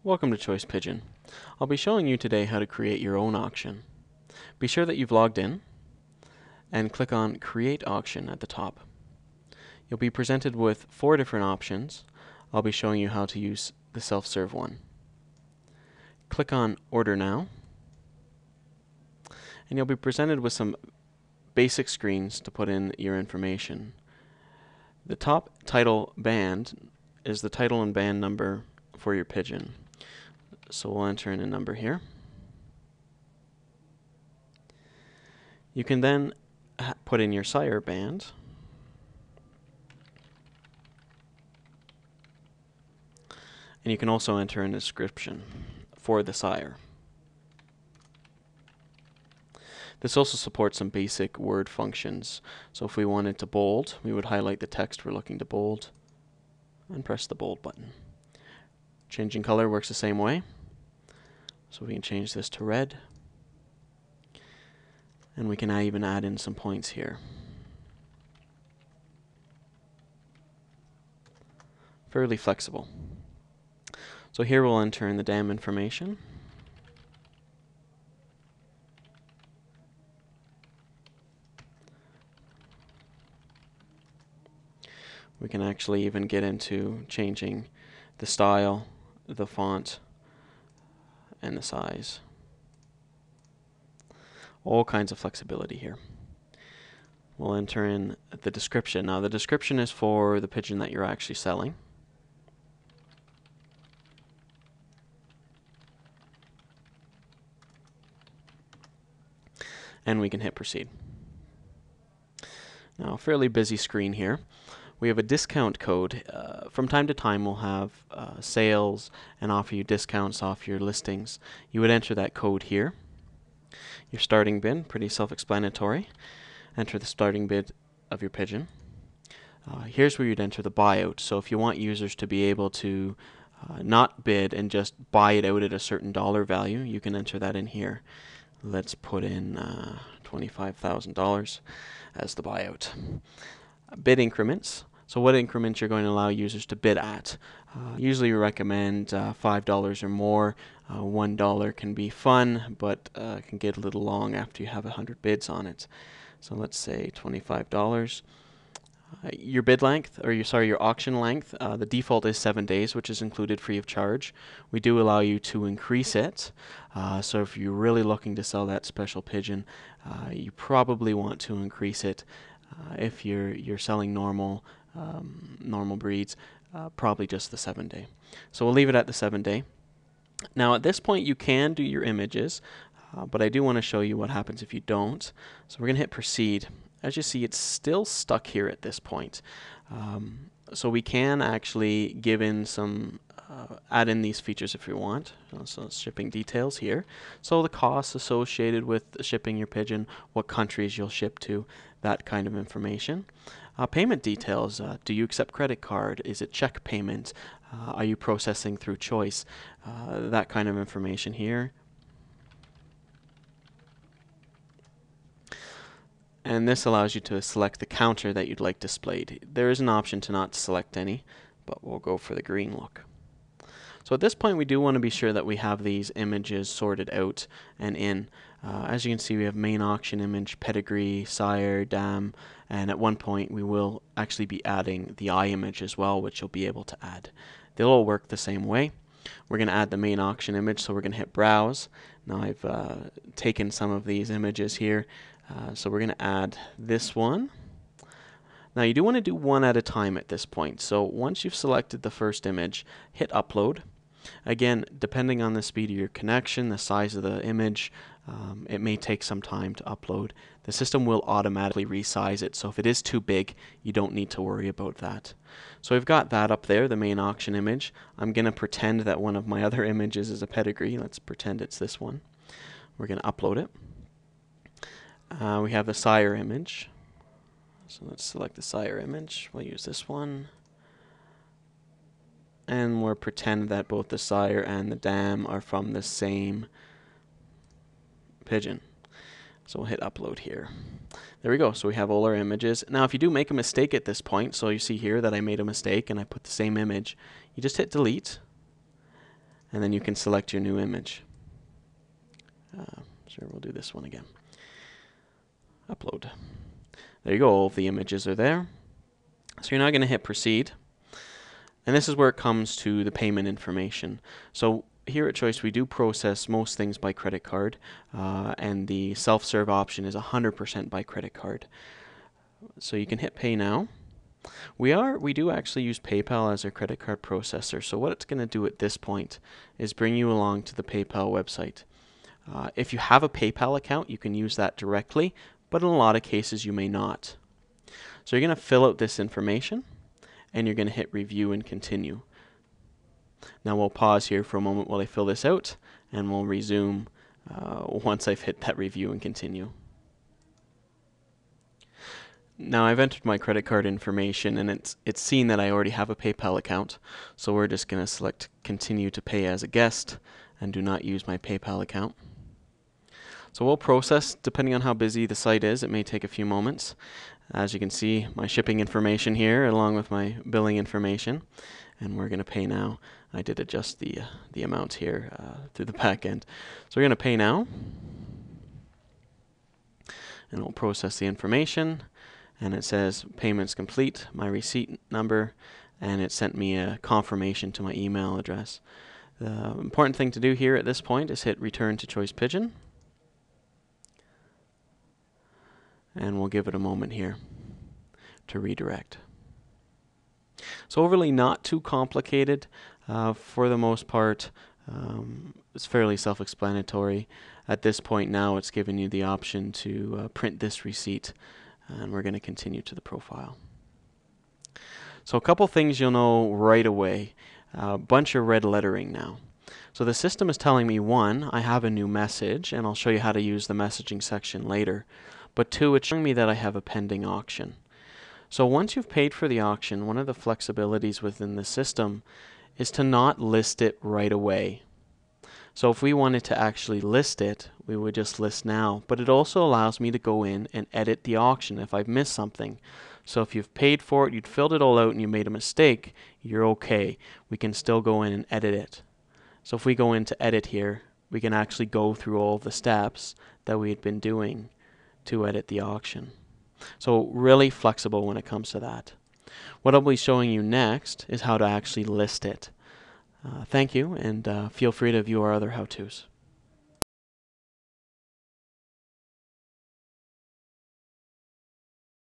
Welcome to Choice Pigeon. I'll be showing you today how to create your own auction. Be sure that you've logged in and click on Create Auction at the top. You'll be presented with 4 different options. I'll be showing you how to use the self-serve one. Click on Order Now and you'll be presented with some basic screens to put in your information. The top title band is the title and band number for your pigeon. So we'll enter in a number here. You can then put in your sire band. And you can also enter in a description for the sire. This also supports some basic word functions. So if we wanted to bold, we would highlight the text we're looking to bold and press the bold button. Changing color works the same way. So we can change this to red. And we can even add in some points here. Fairly flexible. So here we'll enter in the dam information. We can actually even get into changing the style, the font, and the size. All kinds of flexibility here. We'll enter in the description. Now the description is for the pigeon that you're actually selling. And we can hit proceed. Now a fairly busy screen here. We have a discount code. From time to time we'll have sales and offer you discounts off your listings. You would enter that code here. Your starting bid, pretty self-explanatory. Enter the starting bid of your pigeon. Here's where you'd enter the buyout. So if you want users to be able to not bid and just buy it out at a certain dollar value, you can enter that in here. Let's put in $25,000 as the buyout. Bid increments. So what increments you're going to allow users to bid at. Usually we recommend $5 or more. $1 can be fun, but can get a little long after you have 100 bids on it. So let's say $25. Your bid length, or your auction length, the default is 7 days, which is included free of charge. We do allow you to increase it. So if you're really looking to sell that special pigeon, you probably want to increase it. If you're selling normal breeds, probably just the 7 day. So we'll leave it at the 7 day. Now at this point you can do your images, but I do want to show you what happens if you don't. So we're going to hit proceed. As you see, it's still stuck here at this point. So we can actually give in some add in these features if we want. So shipping details here. So the costs associated with shipping your pigeon, what countries you'll ship to, that kind of information. Payment details. Do you accept credit card? Is it check payment? Are you processing through Choice? That kind of information here. And this allows you to select the counter that you'd like displayed. There is an option to not select any, but we'll go for the green look. So at this point we do want to be sure that we have these images sorted out and in. As you can see, we have main auction image, pedigree, sire, dam, and at one point we will actually be adding the eye image as well, which you'll be able to add. They'll all work the same way. We're going to add the main auction image, so we're going to hit browse. Now I've taken some of these images here, so we're going to add this one. Now you do want to do one at a time at this point. So once you've selected the first image, hit upload. Again, depending on the speed of your connection, the size of the image, it may take some time to upload. The system will automatically resize it, so if it is too big, you don't need to worry about that. So we've got that up there, the main auction image. I'm going to pretend that one of my other images is a pedigree. Let's pretend it's this one. We're going to upload it. We have the sire image. So let's select the sire image. We'll use this one. And we'll pretend that both the sire and the dam are from the same pigeon. So we'll hit upload here. There we go. So we have all our images. Now if you do make a mistake at this point, so you see here that I made a mistake and I put the same image, you just hit delete and then you can select your new image. Sure, we'll do this one again. Upload. There you go, all of the images are there. So you're now going to hit proceed. And this is where it comes to the payment information. So here at Choice, we do process most things by credit card, and the self-serve option is 100% by credit card. So you can hit pay now. We do actually use PayPal as our credit card processor. So what it's going to do at this point is bring you along to the PayPal website. If you have a PayPal account, you can use that directly, but in a lot of cases you may not. So you're going to fill out this information, and you're going to hit review and continue. Now we'll pause here for a moment while I fill this out, and we'll resume once I've hit that review and continue. Now I've entered my credit card information, and it's seen that I already have a PayPal account, so we're just going to select continue to pay as a guest and do not use my PayPal account. So we'll process, depending on how busy the site is, it may take a few moments. As you can see, my shipping information here along with my billing information, and we're going to pay now. I did adjust the amount here through the back end. So we're going to pay now, and we'll process the information, and it says payments complete, my receipt number, and it sent me a confirmation to my email address. The important thing to do here at this point is hit return to Choice Pigeon. And we'll give it a moment here to redirect. So overly not too complicated. For the most part, it's fairly self-explanatory. At this point now, it's given you the option to print this receipt, and we're going to continue to the profile. So a couple things you'll know right away. A bunch of red lettering now. So the system is telling me, one, I have a new message, and I'll show you how to use the messaging section later. But two, it's showing me that I have a pending auction. So once you've paid for the auction, one of the flexibilities within the system is to not list it right away. So if we wanted to actually list it, we would just list now. But it also allows me to go in and edit the auction if I've missed something. So if you've paid for it, you'd filled it all out, and you made a mistake, you're okay. We can still go in and edit it. So if we go into edit here, we can actually go through all the steps that we had been doing to edit the auction. So really flexible when it comes to that. What I'll be showing you next is how to actually list it. Thank you, and feel free to view our other how-tos.